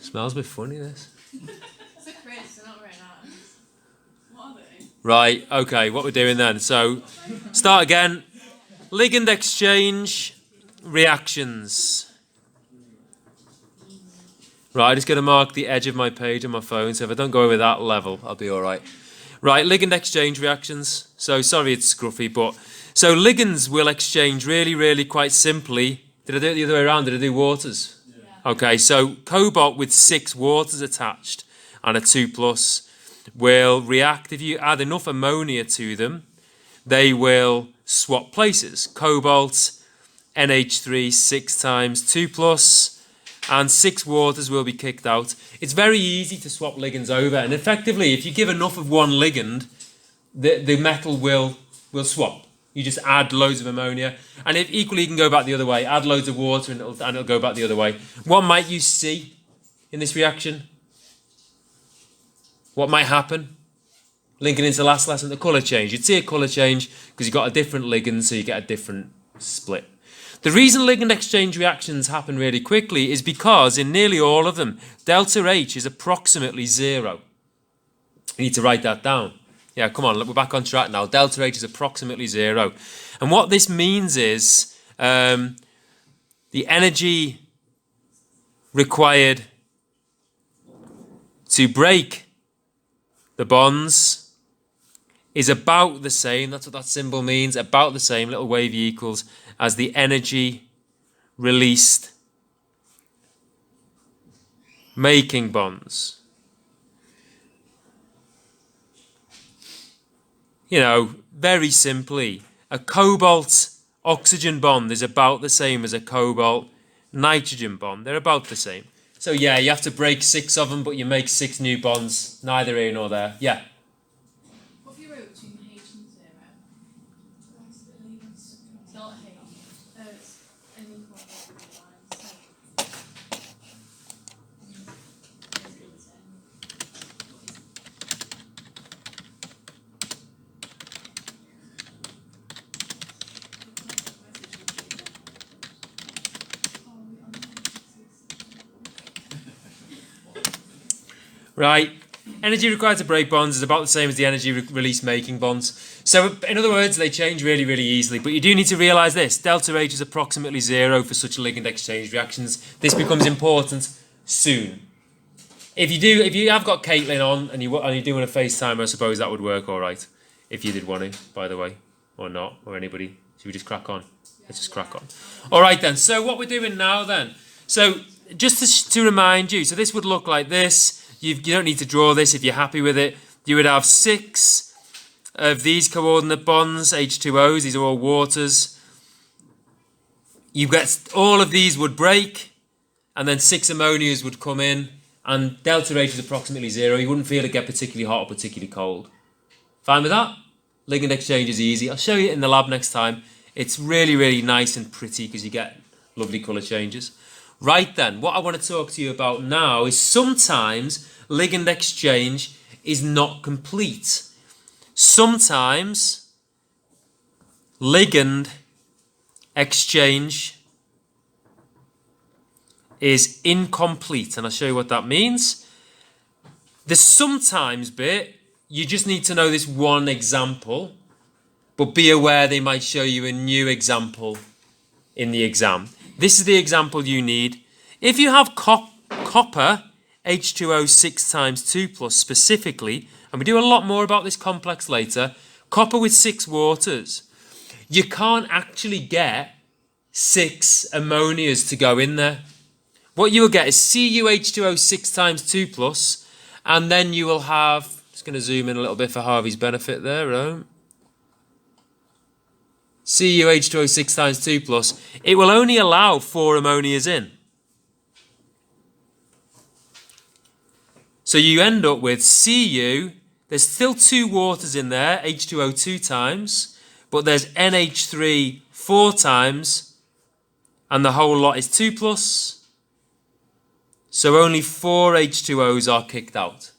Smells a bit funny, this. It's a crisp, they're not very nice. What are they? Right, okay, what we're doing then. So, start again. Ligand exchange reactions. Right, I'm just going to mark the edge of my page on my phone, so if I don't go over that level, I'll be all right. Right, ligand exchange reactions. So, sorry it's scruffy, but... So, ligands will exchange really quite simply. Did I do it the other way around? Did I do waters? Yeah. Okay, so cobalt with 6 waters attached and a 2+ will react. If you add enough ammonia to them, they will swap places. Cobalt, NH3, 6 times 2+, and 6 waters will be kicked out. It's very easy to swap ligands over, and effectively, if you give enough of one ligand, the metal will swap. You just add loads of ammonia, and if equally you can go back the other way, add loads of water and it'll go back the other way. What might you see in this reaction? What might happen? Linking into the last lesson, the colour change. You'd see a colour change because you've got a different ligand, so you get a different split. The reason ligand exchange reactions happen really quickly is because in nearly all of them, delta H is approximately 0. You need to write that down. Yeah, come on, we're back on track now. Delta H is approximately 0. And what this means is the energy required to break the bonds is about the same. That's what that symbol means. About the same, little wavy equals, as the energy released making bonds. You know, very simply, a cobalt-oxygen bond is about the same as a cobalt-nitrogen bond. They're about the same. So yeah, you have to break 6 of them, but you make 6 new bonds, neither here nor there. Yeah? What if you wrote between H and 0? It's not H. It's an equal line. Right. Energy required to break bonds is about the same as the energy release making bonds. So, in other words, they change really easily. But you do need to realise this. Delta H is approximately 0 for such ligand exchange reactions. This becomes important soon. If you have got Caitlin on and you're doing a FaceTime, I suppose that would work all right. If you did want to, by the way. Or not. Or anybody. Should we just crack on? Let's just crack on. All right, then. So, what we're doing now, then. So, just to remind you. So, this would look like this. You don't need to draw this if you're happy with it. You would have 6 of these coordinate bonds, H2Os. These are all waters. You get all of these would break, and then 6 ammonias would come in, and delta H is approximately 0. You wouldn't feel it get particularly hot or particularly cold. Fine with that? Ligand exchange is easy. I'll show you it in the lab next time. It's really nice and pretty because you get lovely colour changes. Right then, what I want to talk to you about now is sometimes ligand exchange is not complete. Sometimes ligand exchange is incomplete, and I'll show you what that means. The sometimes bit, you just need to know this one example, but be aware they might show you a new example in the exam. This is the example you need. If you have copper, H2O 6 times 2+ specifically, and we do a lot more about this complex later, copper with 6 waters, you can't actually get 6 ammonias to go in there. What you will get is CuH2O 6 times 2+, and then you will have, just going to zoom in a little bit for Harvey's benefit there, right? CuH2O 6 times 2+, it will only allow 4 ammonias in. So you end up with Cu, there's still 2 waters in there, H2O 2 times, but there's NH3 4 times, and the whole lot is 2+, so only 4 H2Os are kicked out.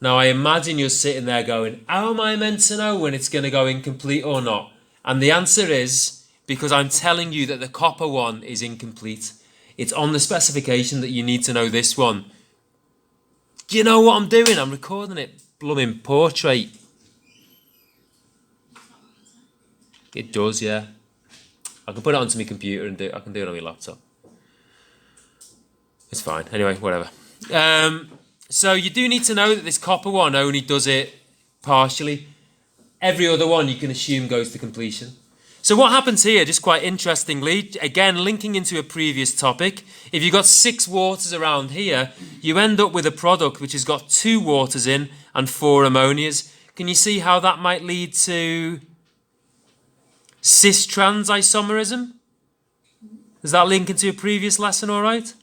Now I imagine you're sitting there going, how am I meant to know when it's going to go incomplete or not? And the answer is because I'm telling you that the copper one is incomplete. It's on the specification that you need to know this one. Do you know what I'm doing? I'm recording it. Blooming portrait. It does, yeah. I can put it onto my computer and I can do it on my laptop. It's fine. Anyway, whatever. So you do need to know that this copper one only does it partially. Every other one you can assume goes to completion. So what happens here, just quite interestingly, again linking into a previous topic, if you've got 6 waters around here, you end up with a product which has got 2 waters in and 4 ammonias. Can you see how that might lead to cis-trans isomerism? Does that link into a previous lesson, all right?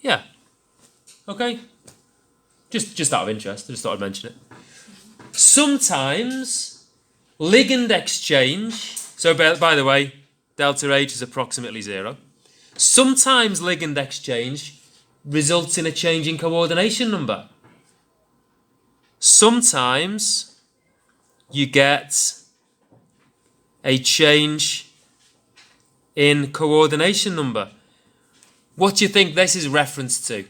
Yeah. Okay. Just out of interest, I just thought I'd mention it. Sometimes ligand exchange, so by the way, delta H is approximately 0. Sometimes ligand exchange results in a change in coordination number. Sometimes you get a change in coordination number. What do you think this is reference to?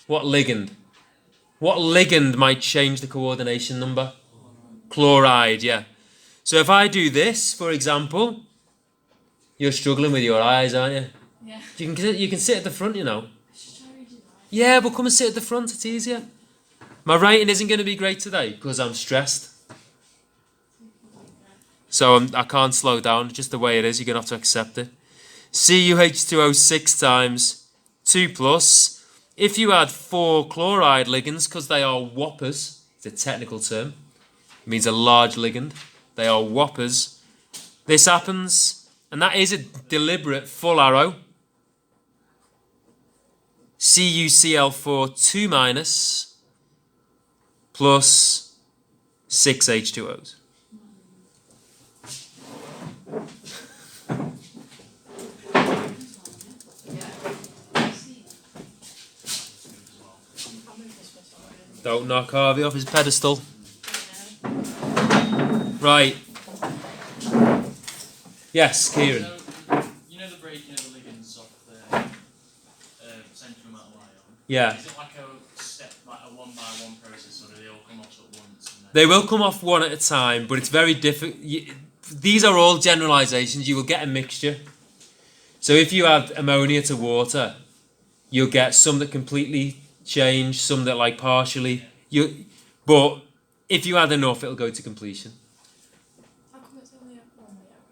What ligand? What ligand might change the coordination number? Chloride, yeah. So if I do this, for example, you're struggling with your eyes, aren't you? Yeah. You can sit at the front, you know. Yeah, but come and sit at the front, it's easier. My writing isn't going to be great today because I'm stressed. So I can't slow down, just the way it is, you're going to have to accept it. CuH2O 6 times 2 plus. If you add 4 chloride ligands, because they are whoppers, it's a technical term, it means a large ligand, they are whoppers. This happens, and that is a deliberate full arrow. CuCl4 2 minus plus 6 H2Os. Don't knock Harvey off his pedestal. Right. Yes, Kieran. So, you know the breaking of the ligands off the central metal ion? Yeah. Is it like a step, like a one-by-one process, or do they all come off at once? And then... They will come off one at a time, but it's very difficult. These are all generalizations. You will get a mixture. So if you add ammonia to water, you'll get some that completely change, some that like partially. But if you add enough, it'll go to completion. How come it's only a one-way arrow?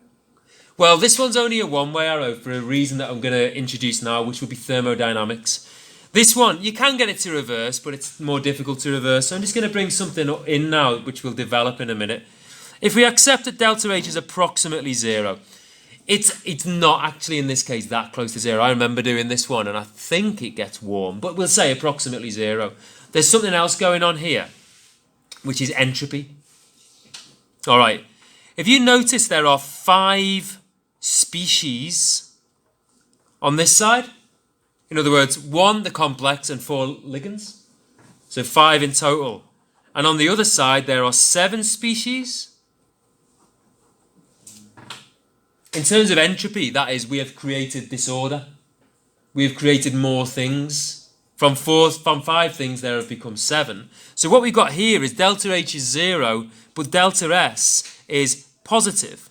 Well, this one's only a one-way arrow for a reason that I'm going to introduce now, which will be thermodynamics. This one, you can get it to reverse, but it's more difficult to reverse. So I'm just going to bring something in now, which we'll develop in a minute. If we accept that delta H is approximately 0, it's not actually in this case that close to 0. I remember doing this one, and I think it gets warm, but we'll say approximately 0. There's something else going on here, which is entropy. All right. If you notice, there are 5 species on this side. In other words, 1 the complex and 4 ligands. So 5 in total. And on the other side, there are 7 species. In terms of entropy, that is, we have created disorder. We have created more things. From 5 things, there have become 7. So what we've got here is delta H is 0, but delta S is positive.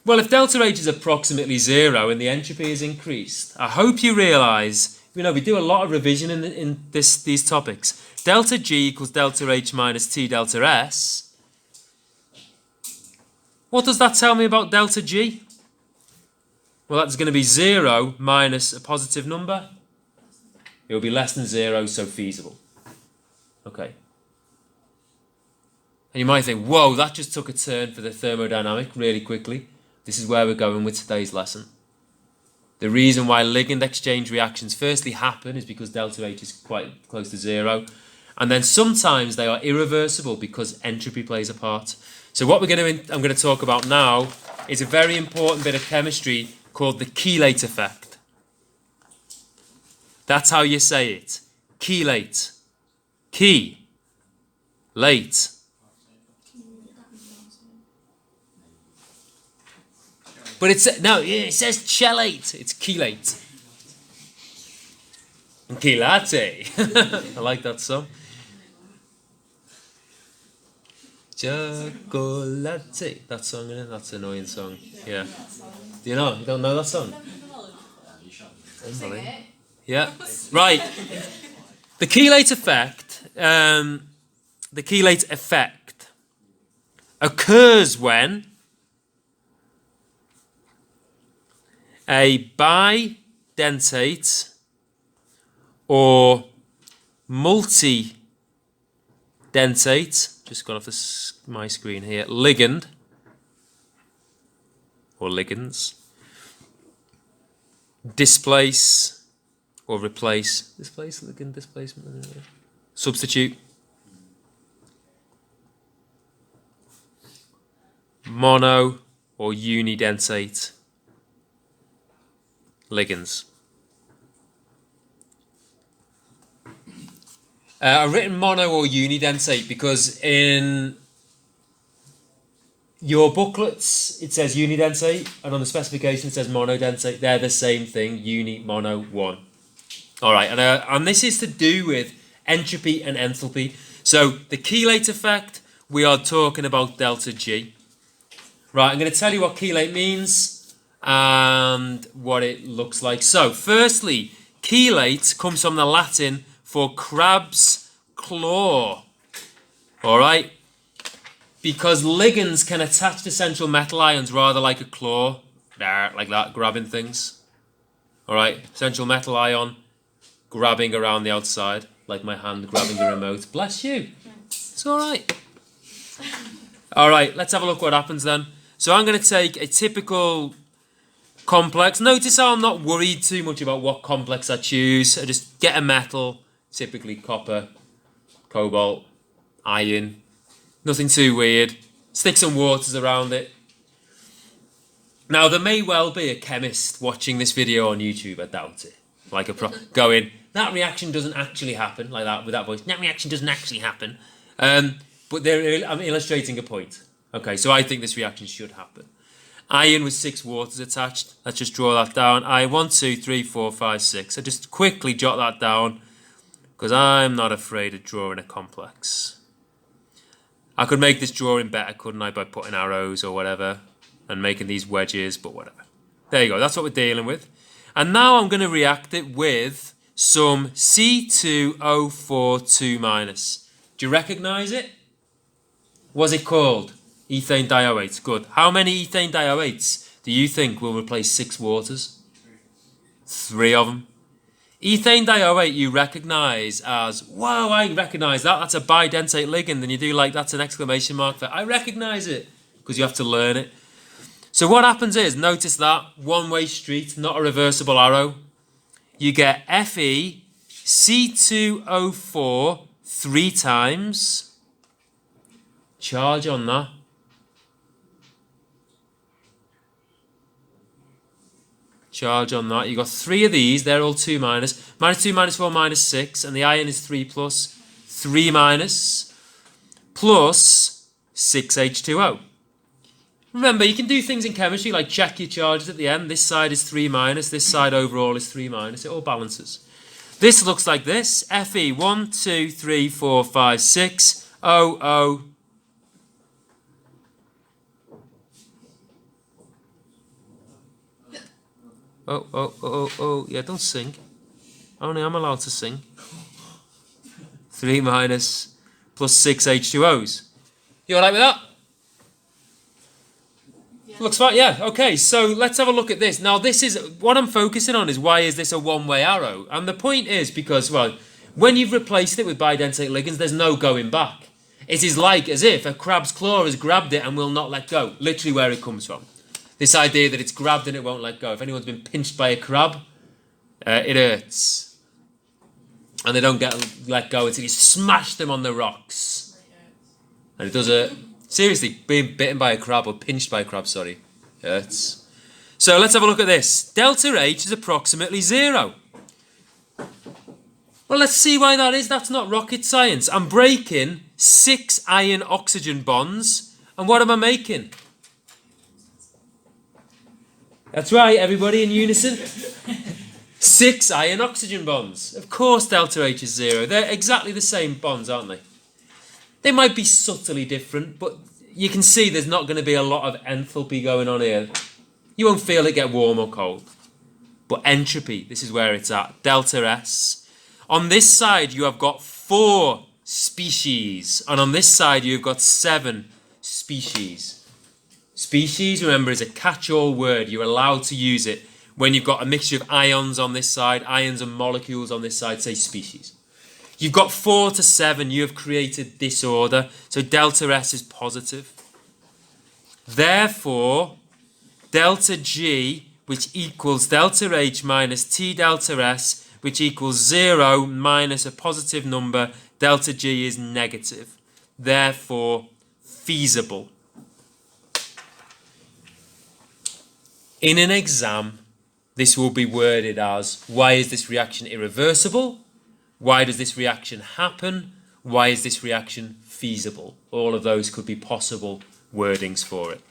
Well, if delta H is approximately 0 and the entropy is increased, I hope you realise, we do a lot of revision in these topics. Delta G equals delta H minus T delta S. What does that tell me about delta G? Well, that's going to be 0 minus a positive number. It will be less than 0, so feasible. Okay. And you might think, whoa, that just took a turn for the thermodynamic really quickly. This is where we're going with today's lesson. The reason why ligand exchange reactions firstly happen is because delta H is quite close to 0. And then sometimes they are irreversible because entropy plays a part. So what I'm going to talk about now is a very important bit of chemistry called the Chelate Effect. That's how you say it. Chelate. Key. Late. But it says chelate. It's chelate. Chelate. I like that song. Chocolate. That song, innit? That's an annoying song. Yeah. Do you know? You don't know that song? Unbelievable. Yeah. Right. The chelate effect. The chelate effect occurs when a bidentate or multidentate, just gone off my screen here, ligand or ligands, displace or replace, ligand displacement, substitute, mono or unidentate ligands. I've written mono or unidentate because in your booklets it says unidentate and on the specification it says monodentate. They're the same thing, uni, mono, one. Alright, and this is to do with entropy and enthalpy. So the chelate effect, we are talking about delta G. Right, I'm going to tell you what chelate means and what it looks like. So firstly, chelate comes from the Latin for crab's claw, all right? Because ligands can attach to central metal ions rather like a claw, like that, grabbing things, all right? Central metal ion grabbing around the outside, like my hand grabbing the remote. Bless you. It's all right. All right, let's have a look what happens then. So I'm going to take a typical complex. Notice how I'm not worried too much about what complex I choose. I just get a metal, typically copper, cobalt, iron, nothing too weird. Stick some waters around it. Now, there may well be a chemist watching this video on YouTube, I doubt it. Like going, that reaction doesn't actually happen, like that, with that voice. That reaction doesn't actually happen. But I'm illustrating a point. Okay, so I think this reaction should happen. Iron with 6 waters attached. Let's just draw that down. 1, 2, 3, 4, 5, 6. I just quickly jot that down because I'm not afraid of drawing a complex. I could make this drawing better, couldn't I, by putting arrows or whatever and making these wedges, but whatever. There you go, that's what we're dealing with. And now I'm going to react it with some C2O4 2-. Do you recognise it? What's it called? Ethane dioate. Good. How many ethane dioates do you think will replace 6 waters? 3 of them. Ethane dioate you recognise as, whoa, I recognise that. That's a bidentate ligand. And you do like, that's an exclamation mark for, I recognise it. Because you have to learn it. So what happens is, notice that, one-way street, not a reversible arrow. You get Fe C2O4 3 times. Charge on that. Charge on that. You got 3 of these. They're all 2-. -2, -4, -6. And the iron is 3+. 3- plus 6H2O. Remember, you can do things in chemistry like check your charges at the end. This side is 3-. This side overall is 3-. It all balances. This looks like this. Fe 1, 2, 3, 4, 5, 6. O. Oh, yeah, don't sing. Only I'm allowed to sing. 3- plus 6 H2Os. You alright with that? Yeah. Looks fine, yeah, okay, so let's have a look at this. Now this is, what I'm focusing on is why is this a one-way arrow? And the point is because, well, when you've replaced it with bidentate ligands, there's no going back. It is like as if a crab's claw has grabbed it and will not let go, literally where it comes from. This idea that it's grabbed and it won't let go. If anyone's been pinched by a crab, it hurts. And they don't get let go until you smash them on the rocks. And it does hurt. Seriously, being bitten by a crab or pinched by a crab, sorry, hurts. So let's have a look at this. Delta H is approximately 0. Well, let's see why that is. That's not rocket science. I'm breaking 6 iron oxygen bonds. And what am I making? That's right, everybody in unison. 6 iron oxygen bonds. Of course delta H is 0. They're exactly the same bonds, aren't they? They might be subtly different, but you can see there's not going to be a lot of enthalpy going on here. You won't feel it get warm or cold. But entropy, this is where it's at. Delta S. On this side, you have got 4 species. And on this side, you've got 7 species. Species, remember, is a catch-all word. You're allowed to use it when you've got a mixture of ions on this side, ions and molecules on this side, say species. You've got 4 to 7. You have created disorder. So delta S is positive. Therefore, delta G, which equals delta H minus T delta S, which equals 0 minus a positive number, delta G is negative. Therefore, feasible. In an exam, this will be worded as, why is this reaction irreversible? Why does this reaction happen? Why is this reaction feasible? All of those could be possible wordings for it.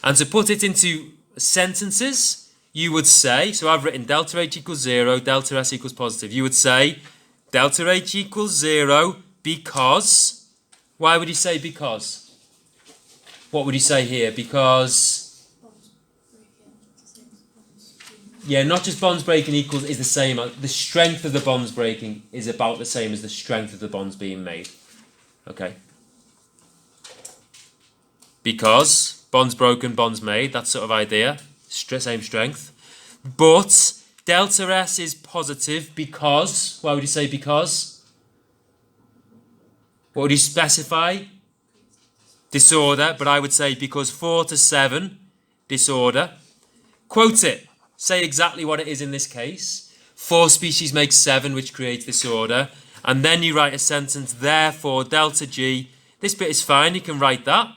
And to put it into sentences, you would say, so I've written delta H equals 0, delta S equals positive. You would say delta H equals 0 because, why would you say because? What would you say here? Because, yeah, not just bonds breaking equals is the same. The strength of the bonds breaking is about the same as the strength of the bonds being made. Okay. Because bonds broken, bonds made, that sort of idea. Same strength. But delta S is positive because, why would you say because? What would you specify? Disorder, but I would say because 4 to 7, disorder. Quote it. Say exactly what it is in this case. 4 species make 7, which creates disorder. And then you write a sentence, therefore delta G. This bit is fine, you can write that.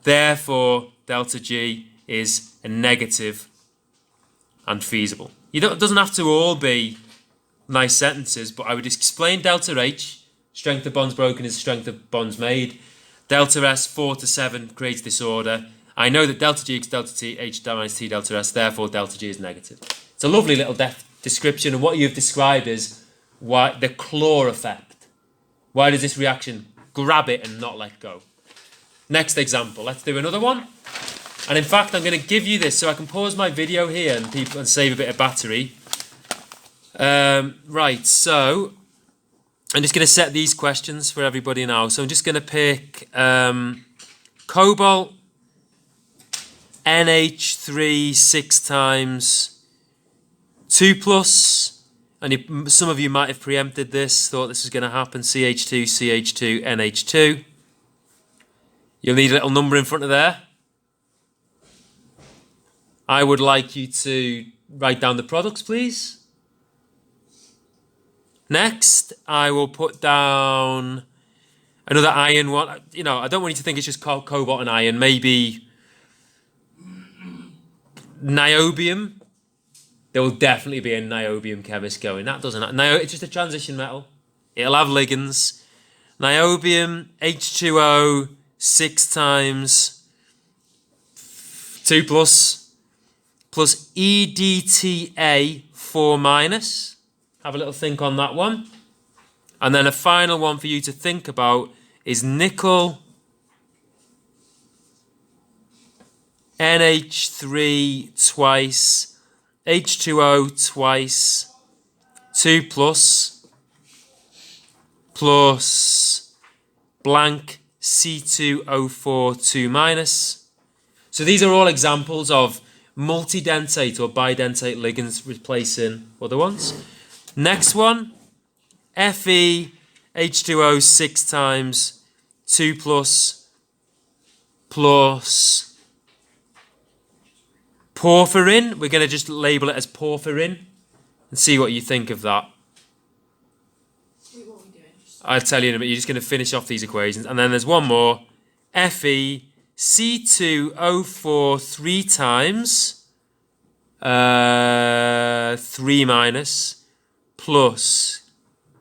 Therefore, delta G is a negative and feasible. It doesn't have to all be nice sentences, but I would explain delta H, strength of bonds broken is strength of bonds made. Delta S, 4 to 7, creates disorder. I know that delta G equals delta T, H minus T delta S, therefore delta G is negative. It's a lovely little description, and what you've described is why the claw effect. Why does this reaction grab it and not let go? Next example, let's do another one. And in fact, I'm going to give you this so I can pause my video here and save a bit of battery. Right, so I'm just going to set these questions for everybody now. So I'm just going to pick cobalt, NH3 6 times 2 plus, and some of you might have preempted this, thought this was going to happen, CH2, CH2, NH2. You'll need a little number in front of there. I would like you to write down the products, please. Next, I will put down another iron one. You know, I don't want you to think it's just cobalt and iron. Maybe niobium. There will definitely be a niobium chemist going. That doesn't. It's just a transition metal. It'll have ligands. Niobium, H2O, 6 times 2 plus EDTA 4 minus. Have a little think on that one. And then a final one for you to think about is nickel, NH3 twice, H2O twice, 2 plus blank C2O4 2 minus. So these are all examples of multidentate or bidentate ligands replacing other ones. Next one, Fe H2O 6 times 2 plus porphyrin. We're going to just label it as porphyrin and see what you think of that. What are we doing? I'll tell you in a minute. You're just going to finish off these equations. And then there's one more. Fe C2O4 3 times 3 minus plus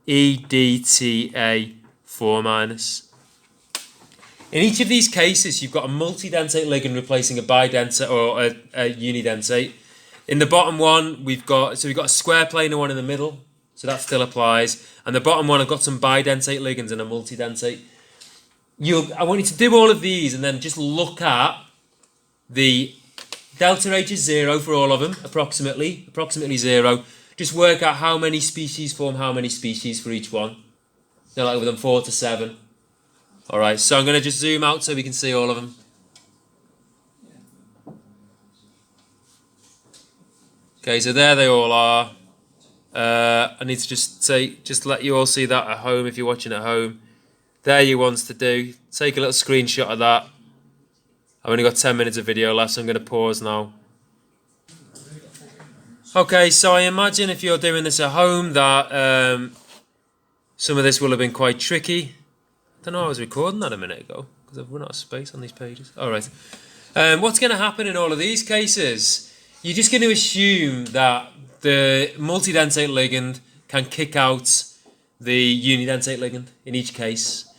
EDTA 4 minus. In each of these cases, you've got a multidentate ligand replacing a bidentate or a unidentate. In the bottom one, we've got a square planar one in the middle, so that still applies. And the bottom one, I've got some bidentate ligands and a multidentate. I want you to do all of these and then just look at the delta H is 0 for all of them, approximately 0. Just work out how many species form how many species for each one. They're like with them 4 to 7. Alright, so I'm going to just zoom out so we can see all of them. Okay, so there they all are. I need to just let you all see that at home if you're watching at home. There are your ones to do. Take a little screenshot of that. I've only got 10 minutes of video left, so I'm going to pause now. Okay, so I imagine if you're doing this at home that some of this will have been quite tricky. I don't know, I was recording that a minute ago because I've run out of space on these pages. Alright. What's going to happen in all of these cases? You're just going to assume that the multidentate ligand can kick out the unidentate ligand in each case.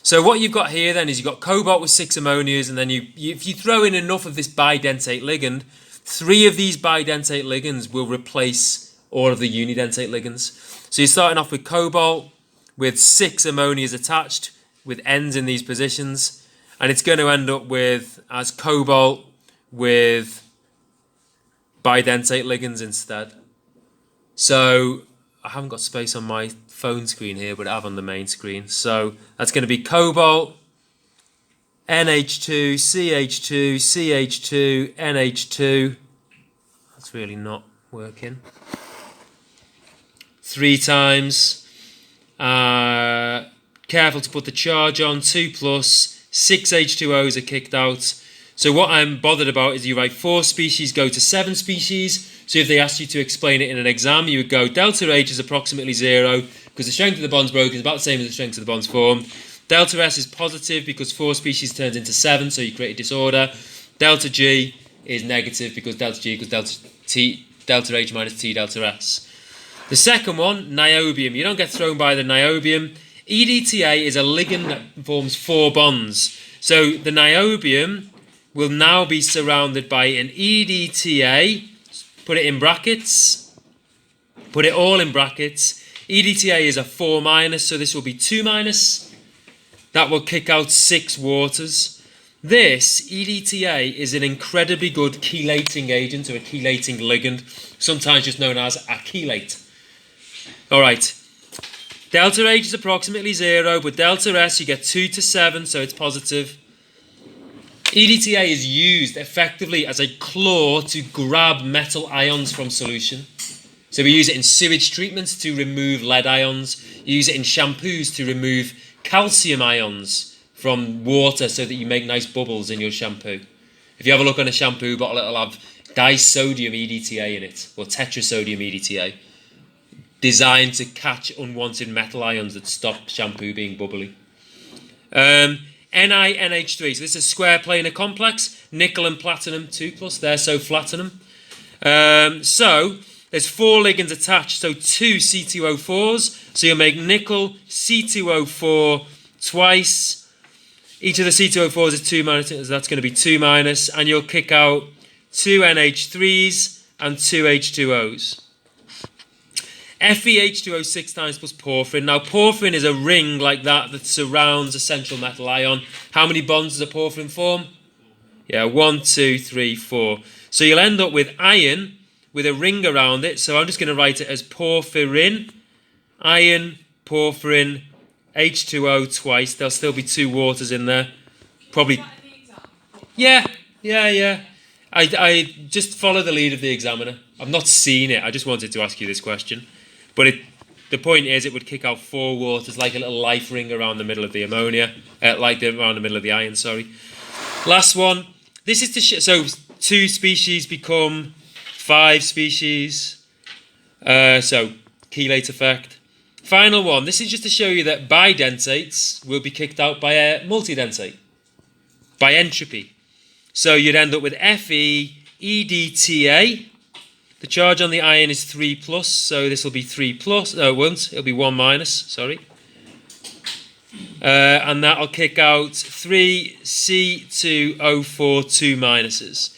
So what you've got here then is you've got cobalt with 6 ammonias, and then if you throw in enough of this bidentate ligand, 3 of these bidentate ligands will replace all of the unidentate ligands. So you're starting off with cobalt with 6 ammonias attached with ends in these positions, and it's going to end up with as cobalt with bidentate ligands instead. So I haven't got space on my phone screen here, but I have on the main screen. So that's going to be cobalt, NH2, CH2, CH2, NH2. That's really not working. 3 times. Careful to put the charge on. 2 plus. 6 H2Os are kicked out. So what I'm bothered about is you write 4 species go to 7 species. So if they asked you to explain it in an exam, you would go delta H is approximately 0 because the strength of the bonds broken is about the same as the strength of the bonds formed. Delta S is positive because 4 species turns into 7, so you create a disorder. Delta G is negative because delta G equals delta H minus T delta S. The second one, niobium. You don't get thrown by the niobium. EDTA is a ligand that forms 4 bonds. So the niobium will now be surrounded by an EDTA. Put it in brackets. Put it all in brackets. EDTA is a 4 minus, so this will be 2 minus. That will kick out 6 waters. This, EDTA, is an incredibly good chelating agent, or a chelating ligand, sometimes just known as a chelate. Alright. Delta H is approximately 0, but delta S you get 2 to 7, so it's positive. EDTA is used effectively as a claw to grab metal ions from solution. So we use it in sewage treatments to remove lead ions. You use it in shampoos to remove calcium ions from water so that you make nice bubbles in your shampoo. If you have a look on a shampoo bottle, it'll have disodium EDTA in it, or tetrasodium EDTA, designed to catch unwanted metal ions that stop shampoo being bubbly. NiNH3, so this is a square planar complex, nickel and platinum, 2 plus there, so platinum. So there's 4 ligands attached, so 2 C2O4s, so you'll make nickel C2O4 twice. Each of the C2O4s is 2 minus, so that's going to be 2 minus, and you'll kick out 2 NH3s and 2 H2Os. FeH2O 6 times plus porphyrin. Now porphyrin is a ring like that surrounds a central metal ion. How many bonds does a porphyrin form? Yeah, 1, 2, 3, 4. So you'll end up with iron with a ring around it. So I'm just going to write it as porphyrin, iron, porphyrin, H2O twice. There'll still be 2 waters in there. Probably. Yeah. I just follow the lead of the examiner. I've not seen it. I just wanted to ask you this question. But the point is it would kick out 4 waters like a little life ring around the middle of the ammonia. Around the middle of the iron, sorry. Last one. This is to so 2 species become 5 species. So chelate effect. Final one. This is just to show you that bidentates will be kicked out by a multidentate. By entropy. So you'd end up with Fe, EDTA. The charge on the ion is 3 plus, so this will be 3 plus. No, it won't. It'll be 1 minus. Sorry. And that'll kick out 3C2O4 2 minuses.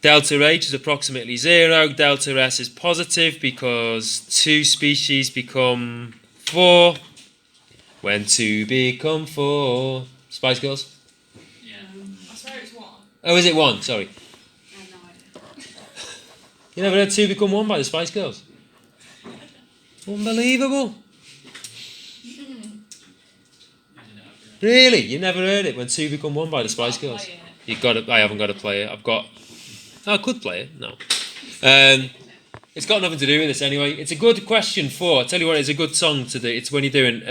Delta H is approximately 0. Delta S is positive because 2 species become 4. When 2 become 4. Spice Girls? Yeah. I swear it's 1. Oh, is it 1? Sorry. I have no idea. You never heard 2 become 1 by the Spice Girls? Unbelievable. Really? You never heard it when 2 become 1 by the Spice Girls? You got it. I haven't got to play it. I could play it. No. It's got nothing to do with this anyway. It's a good question for. I tell you what, it's a good song to do. It's when you're doing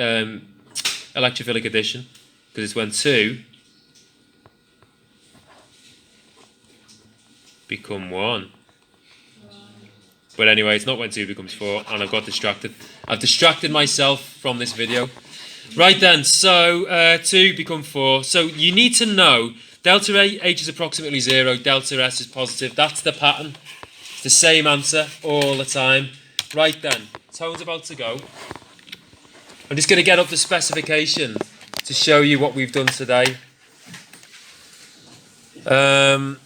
electrophilic addition, because it's when 2 become 1. But anyway, it's not when 2 becomes 4, and I've got distracted. I've distracted myself from this video. Right then, so 2 become 4. So you need to know delta H is approximately 0, delta S is positive. That's the pattern. It's the same answer all the time. Right then, tone's about to go. I'm just going to get up the specification to show you what we've done today. I'm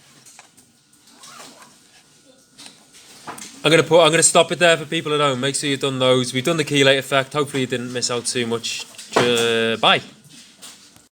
going to stop it there for people at home. Make sure you've done those. We've done the Chelate Effect. Hopefully you didn't miss out too much. Bye.